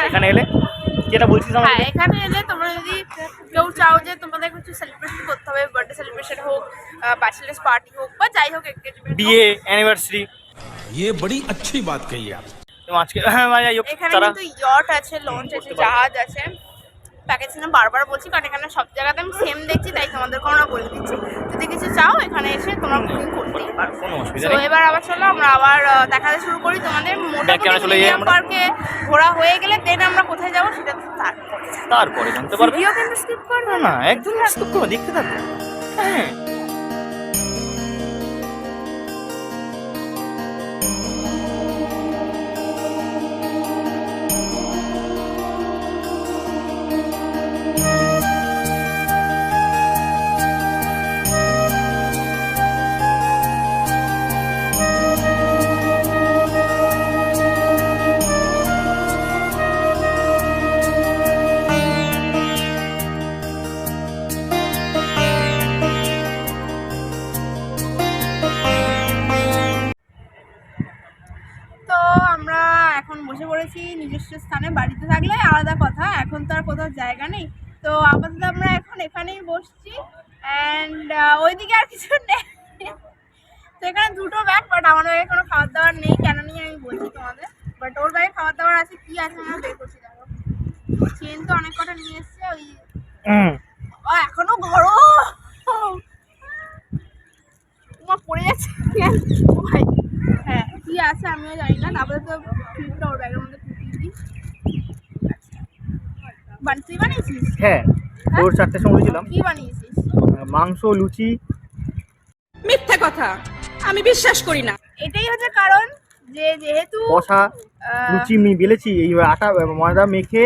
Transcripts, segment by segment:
এখানে এলে যেটা বলছিস হ্যাঁ, এখানে এলে তোমরা যদি কেউ চাও যে তোমাদের কিছু সেলিব্রেশন করতে হবে, বার্থডে সেলিব্রেশন হোক, ব্যাচেলার্স পার্টি হোক বা যাই হোক, বিয়ে অ্যানিভার্সারি, ये बड़ी अच्छी बात कही आप। তো আজকে মানে এখানে কিন্তু ইয়ট আছে, লঞ্চ আছে, জাহাজ আছে। প্যাকেজ না বারবার বলছি কারণ এখানে সব জায়গাতে আমি সেম দেখছি, তাই তোমাদেরকে আমরা বলে দিচ্ছি। যদি কিছু চাও এখানে এসে তোমরা বুকিং করতেই পারো। কোনো অসুবিধা তো নেই। এবার আবার চলো আমরা আবার দেখাতে শুরু করি তোমাদের। মোটামুটি মিডিয়াম পার্কে ঘোরা হয়ে গেলে দেন আমরা কোথায় যাবো সেটা তারপরে জানতে পারবে। ভিডিও কিন্তু স্কিপ করবে না একদম স্কিপ করো, দেখতে থাকো। হ্যাঁ বসে পড়েছি নিজস্ব স্থানে। বাড়িতে থাকলে আলাদা কথা, এখন তো আর কোথাও জায়গা নেই। তো আপাতত আমরা এখন এখানেই বসছি অ্যান্ড ওইদিকে আর কিছু নেই। তো এখানে দুটো ব্যাগ, বাট আমার ব্যাগে কোনো খাবার দাবার নেই। কেন নিয়ে আমি বলছি তোমাদের, বাট ওর ব্যাগে খাবার দাবার আছে। কি আছে আমরা বের করছি, দেখো। চেন তো অনেক কটা নিয়ে এসছে। ওই এখনো গরম পড়ে যাচ্ছে। হ্যাঁ কি আছে আমিও জানি না। আপাতত ফ্রিজটা ওর ব্যাগের মধ্যে ঢুকিয়ে দিই। তুই বানিয়েছিস? হ্যাঁ, ভোর 4টার সময় উঠেছিলাম। কি বানিয়েছিস? মাংস, লুচি। মিথ্যা কথা, আমি বিশ্বাস করি না। এটাই হচ্ছে কারণ যে যেহেতু কষা লুচি বেলেছি, এই আটা ময়দা মেখে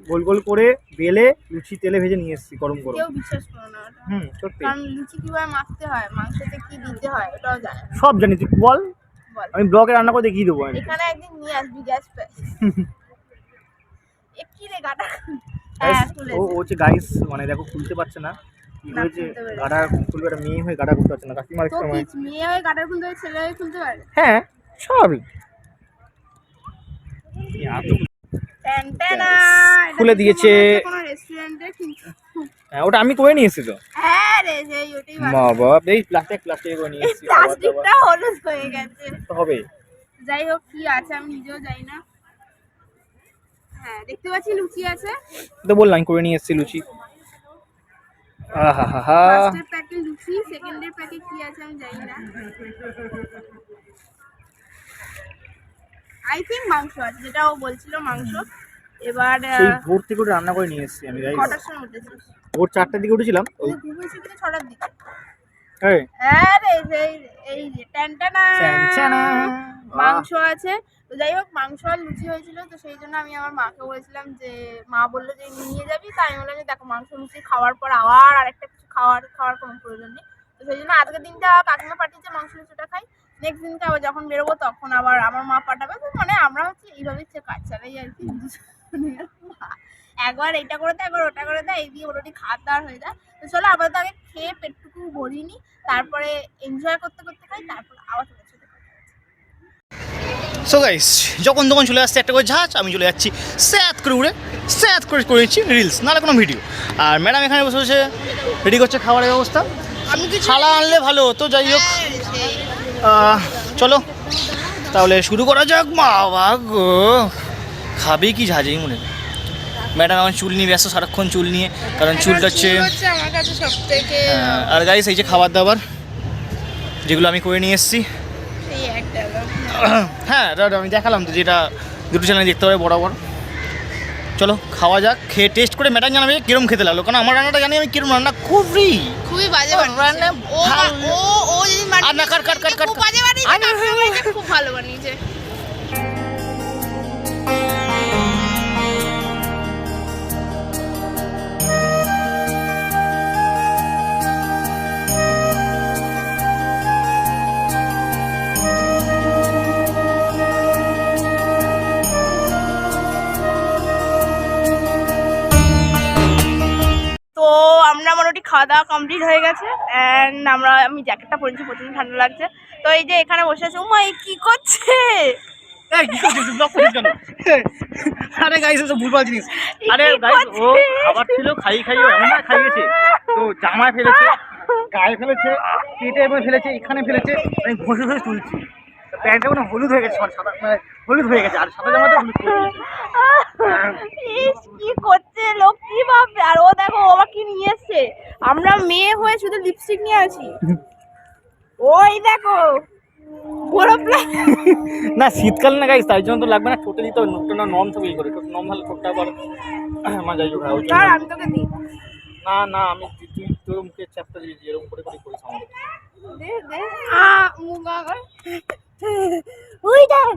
গোল গোল করে বেলে লুচি তেলে ভেজে নিয়ে এসেছি গরম গরম। কেউ বিশ্বাস করে না ওটা। সত্যি। কারণ লুচি কিভাবে মাখতে হয়, মাংসতে কি দিতে হয় ওটাও জানে। সব জানি, তুই বল। আমি ব্লগে রান্না করে দেখিয়ে দেবো। এখানে একদিন নিয়ে আসবি গ্যাস পে। কি রে গাটা? ও হচ্ছে গাইস, মানে দেখো খুলতে পারছে না। কি হয়েছে, গাড়া খুলবে, একটা মেয়ে হয়ে গাড়া খুলতে পারছে না। কাকিমার তো মেয়ে হয়ে গাটা খুলতে পারে, ছেলে হয়ে খুলতে পারে? হ্যাঁ স্বাভাবিক। খুলে দিয়েছে কোনো রেস্টুরেন্টে, কিন্তু হ্যাঁ ওটা আমি করে নিয়েছি তো। হ্যাঁ রে, সেই ওটাই মা বাবা, এই প্লাস্টিক করে নিয়ে এসেছি। প্লাস্টিকটা হলুদ হয়ে গেছে। তো হবে। যাই হোক, কি আছে আমি নিজেও জানি না। হ্যাঁ দেখতে পাচ্ছি লুচি আছে। তো বললাম করে নিয়ে এসেছি লুচি। আহা, ফার্স্টের প্যাকে লুচি, সেকেন্ডের প্যাকে কি আছে আমি জানি না। আই থিঙ্ক মাংস আছে, যেটা ও বলছিল মাংস। এবার সেই ভোর থেকে রান্না করে নিয়ে এসেছি আমি। কটার সময় উঠেছিস? ভোর 4টার দিকে উঠেছিলাম। ওই ঘুমিয়েছি কিন্তু 6টার দিকে। হ্যাঁ আরে এই যে টানটানা মাংস আছে। তো যাই হোক, মাংস আর লুচি হয়েছিল। তো সেই জন্য আমি আমার মাকে বলেছিলাম, যে মা বললো যে নিয়ে যাবি। তাই আমি বললাম যে দেখো, মাংস লুচি খাওয়ার পর আবার আরেকটা কিছু খাওয়ার কোনো প্রয়োজন নেই। তো সেই জন্য আজকের দিনটা কাকিমা পাঠিয়েছে মাংস লুচিটা খাই। নেক্সট দিনকে আবার যখন বেরোবো তখন আবার আমার মা পাঠাবে। তো মানে আমরা হচ্ছে এইভাবে কাজ চালাই আর কি। একবার এটা করে দেয়, একবার ওটা করে দেয়, এই দিয়ে মোটামুটি খাওয়ার দাওয়ার হয়ে যায়। তো চলো আবার আগে খেয়ে পেটটুকু ভরিনি, তারপরে এনজয় করতে করতে খাই, তারপরে আবার চলে। সো গাইস, যখন তখন চলে আসছে একটা করে জাহাজ, আমি চলে যাচ্ছি স্যাত করে উড়ে, স্যাত করে করেছি রিলস, নাহলে কোনো ভিডিও। আর ম্যাডাম এখানে বসে বসে রেডি করছে খাবারের ব্যবস্থা। আমি কি ছালা আনলে ভালো হতো। যাই হোক, চলো তাহলে শুরু করা যাক। বাবা গো, খাবে কি ঝাঁঝেই মনে। ম্যাডাম এখন চুল নিয়ে ব্যস্ত, সারাক্ষণ চুল নিয়ে, কারণ চুলটা হচ্ছে আমার কাছে সবথেকে। আর গাইস এই যে খাবার দাবার যেগুলো আমি করে নিয়ে এসেছি। হ্যাঁ দাদা আমি দেখালাম তো, যেটা দুটো চ্যানেলে দেখতে হবে বরাবর। চলো খাওয়া যাক, খেয়ে টেস্ট করে ম্যাডাম জানাবে কিরম খেতে লাগলো। কারণ আমার রান্নাটা জানি আমি কিরম রান্না, খুবই বাজে রান্না। ও যদি খুব বাজে বানিয়েছে, খুব ভালো বানিয়েছে। আমরা মোটামুটি খাওয়া দাওয়া কমপ্লিট হয়ে গেছে অ্যান্ড আমি জ্যাকেটটা পরেছি, প্রচন্ড ঠান্ডা লাগছে। তো এই যে এখানে বসে আছে। উমা, কি করছে? এই কি করছিস ব্লগ করছিস কেন? আরে গাইস এসব ভুলভাল জিনিস। আরে গাইস ও খাবার ছিল খাইয়ে খাইয়ে এমন না খাইয়েছে, তো জামায় ফেলেছে, গায়ে ফেলেছে, পেটে এবার ফেলেছে, এখানে ফেলেছে, আমি ঘষে ঘষে তুলছি। প্যান্টটা কোনো হলুদ হয়ে গেছে, মানে সাদা মানে হলুদ হয়ে গেছে, আর সাদা জামাটা হলুদ করে দিয়েছে। ইস, কি করছে লোক, কি ভাববে? আর ও দেখো ও আবার কি নিয়ে এসছে, আমরা মেয়ে হয়ে শুধু লিপস্টিক নিয়ে আসি। ওই দেখো বড় প্লাস। না শীতকাল না গাইস, তাই জন্য তো লাগবে না, ঠোঁটে দিতে হবে, ঠোঁটটা না নম থেকে ই করে, ঠোঁট নম হলে ঠোঁটটা আবার মজা যাই ওই জন্য। আর আমি তোকে দিই, না না আমি তুই তোর মুখে চ্যাপটা দিয়েছি, এরকম করে করে করিস আমাকে। দে দে মুখ আগর ওই দেখ।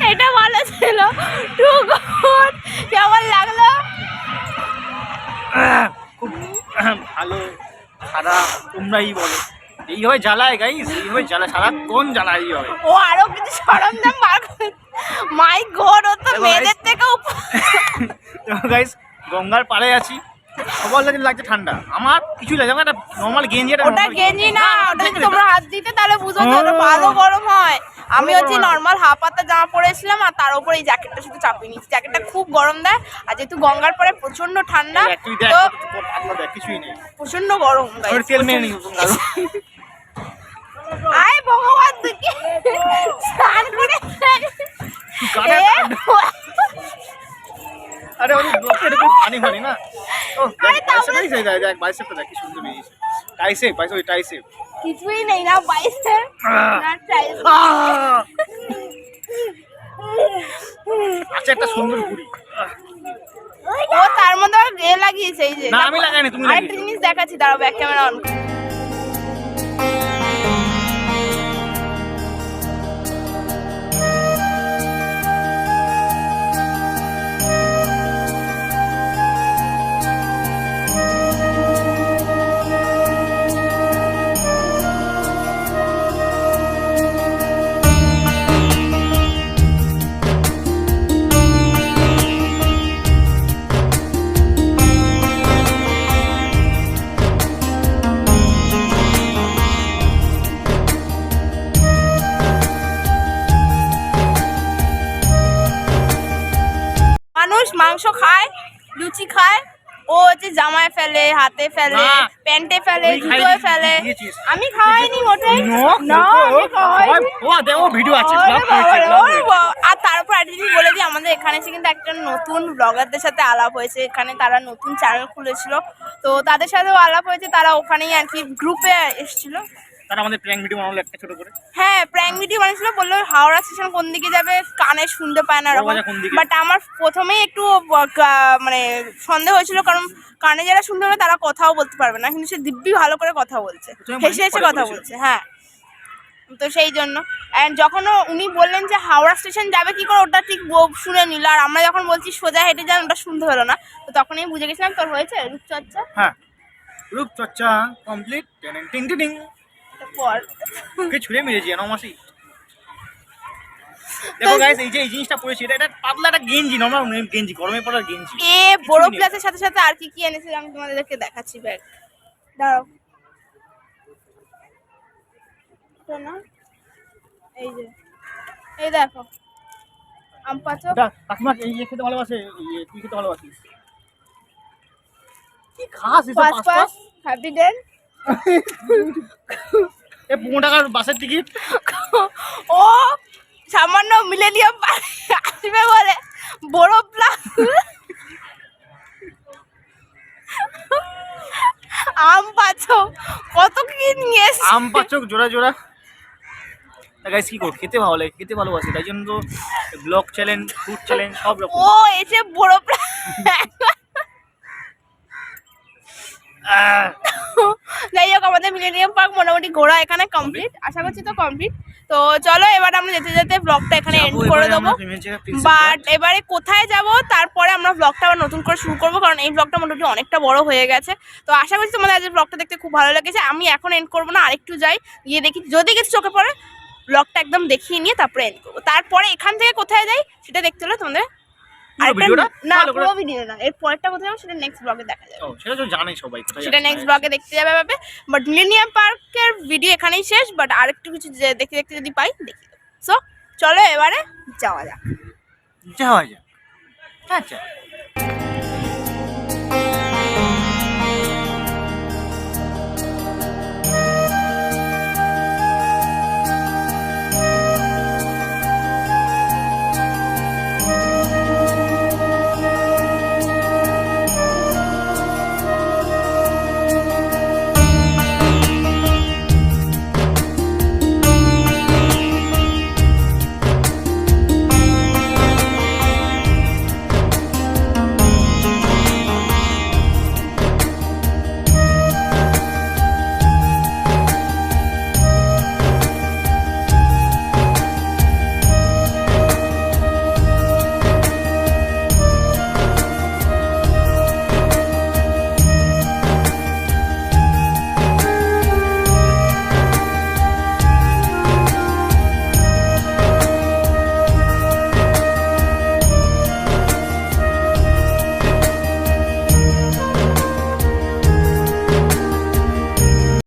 এটা ভালো ছিল, টুকুন কেমন লাগলো? খুব ভালো খারাপ তোমরাই বলো, এইভাবে জ্বালায় গাইস, এইভাবে জ্বালায়, সারাক্ষণ জ্বালায় এইভাবে। ও আরো কিছু সরঞ্জাম বার করে, মাই গড, ও তো দেখো মেয়েদের guys, থেকেও গাইস গঙ্গার পাড়ে আছি, সবার লাগছে ঠান্ডা, আমার কিছুই লাগে না, একটা নর্মাল গেঞ্জি, একটা ওটা normal গেঞ্জি না, ওটা যদি গেঞ্জি। তোমরা হাত দিতে তাহলে বুঝো যে ওটা ভালো গরম হয়। আমি হচ্ছে নর্মাল হাফ হাতা জামা পরেছিলাম আর তার উপরে এই জ্যাকেটটা শুধু চাপিয়ে নিচ্ছি, জ্যাকেটটা খুব গরম দেয়, আর যেহেতু গঙ্গার পরে প্রচন্ড ঠান্ডা, তুই দেখ তো পাতলা দেখ, কিছুই নেই, প্রচন্ড গরম guys, ওর তেল মেরে নিই। আয় ভগবান তুই কি স্নান করে গাড়ে এ, আরে ওই ব্লকে এরকম পানি ফানি না। ও আরে তাহলে- বাইসেপ দেখ, দেখ বাইসেপটা দেখ কি সুন্দর বেরিয়েছে, টাইসেপ বাইসেপ, ওই টাইসেপ। কিছুই নেই না বাইসে না ট্রাইসেপ। আচ্ছা একটা সুন্দর ঘুড়ি। ও তার মধ্যে আবার এ লাগিয়েছে এই যে, না, আমি লাগাইনি, তুমি আরেকটা লাগিয়েছো। জিনিস দেখাচ্ছি, দাঁড়াও ব্যাক ক্যামেরা অন। মানুষ মাংস খায়, লুচি খায়, ও হচ্ছে জামায় ফেলে, হাতে ফেলে, না। প্যান্টে ফেলে, তুই জুতোয় খাইয়েছিস, ফেলে। দিয়েছিস। আমি খাওয়াইনি মোটেই, না আমি খাওয়াইনি। ও দেখো ভিডিও আছে, ওরে vlog বাবা করেছে, রে, vlog ওরে করেছে। বাবা। আর তারপর একটা জিনিস বলে দিই, আমাদের এখানে এসে কিন্তু একটা নতুন ব্লগারদের সাথে আলাপ হয়েছে, এখানে তারা নতুন চ্যানেল খুলেছিল, তো তাদের সাথেও আলাপ হয়েছে, তারা ওখানেই আর কি গ্রুপে এসেছিল। তারা আমাদের প্র্যাঙ্ক ভিডিও বানালো একটা ছোট করে। হ্যাঁ প্র্যাঙ্ক ভিডিও বানিয়েছিল, বললো হাওড়া স্টেশন কোন দিকে যাবে, কানে শুনতে পায় না এরকম। বড়বাজার কোন দিকে? বাট আমার প্রথমেই একটু মানে সন্দেহ হয়েছিল, কারণ কানে যারা শুনতে পাবে তারা কথাও বলতে পারবে না, কিন্তু সে দিব্যি ভালো করে কথা বলছে, প্রথমে হেসে হেসে পরে কথা বলেছিল। বলছে। হ্যাঁ, তো সেই জন্য অ্যান্ড যখন উনি বললেন যে হাওড়া স্টেশন যাবে কি করে, ওটা ঠিক শুনে নিল, আর আমরা যখন বলছি সোজা হেঁটে যান, ওটা শুনতে হলো না, তো তখনই বুঝে গেছিলাম তোর হয়েছে রূপচর্চা। হ্যাঁ রূপচর্চা কমপ্লিট, টিং টিং টিং, পর কে ছুঁড়ে মেরেছি জানো মাসি। দেখো গাইস এই যে এই জিনিসটা পরেছি, এটা পাতলা একটা গেঞ্জি, নরমাল গেঞ্জি, গরমে পড়ার গেঞ্জি। এ বড় প্লাসের সাথে সাথে আর কি কি এনেছে আমি তোমাদেরকে দেখাচ্ছি, ব্যাগ দাঁড়াও। শোনো, এই যে এই দেখো আম পাচক, কাকিমা এই খেতে ভালোবাসে, তুই খেতে ভালোবাসিস, কি খাস এসব পাঁচ পাঁচ পাঁচ পাঁচ? হ্যাপি ডেন। এ 15 টাকার বাসের টিকিট। ও সামান্য মিলেনিয়াম আসবে বলে বড় প্লাস আম পাচক, কত কি নিয়ে এসছে। আম পাচক জোড়া জোড়া। গাইস কি কর, খেতে ভালো লাগে, খেতে ভালোবাসি, তাই জন্য তো ব্লগ চ্যালেঞ্জ, ফুড চ্যালেঞ্জ সব রকম। ও এসে বড় প্লাস। যাই হোক, আমাদের মিলেনিয়াম পার্ক মোটামুটি ঘোরা এখানে কমপ্লিট, আশা করছি তো কমপ্লিট। তো চলো এবার আমরা যেতে যেতে ব্লগটা এখানে এন্ড করে দেবো, বাট এবারে কোথায় যাব তারপরে আমরা ব্লগটা আবার নতুন করে শুরু করবো, কারণ এই ব্লগটা মোটামুটি অনেকটা বড় হয়ে গেছে। তো আশা করছি তোমাদের আজকের ব্লগটা দেখতে খুব ভালো লেগেছে। আমি এখন এন্ড করবো না, আরেকটু যাই, গিয়ে দেখি যদি কিছু চোখে পড়ে ব্লগটা একদম দেখিয়ে নিয়ে তারপরে এন্ড করবো। তারপরে এখান থেকে কোথায় যাই সেটা দেখতে হলে তোমাদের ভিডিওটা না ভালো করে- পুরো ভিডিও না, এর পরেরটা কোথায় যাবো সেটা নেক্সট ব্লগে দেখা যাবে। ও, সেটা তো জানেই সবাই কোথায় সেটা যাচ্ছে। নেক্সট ব্লগে দেখতে যাবে পাবে। বাট মিলেনিয়াম পার্কের ভিডিও এখানেই শেষ, বাট আরেকটু কিছু দেখতে দেখতে যদি পাই দেখি। সো চলো এবারে যাওয়া যাক। যাওয়া যাক। আচ্ছা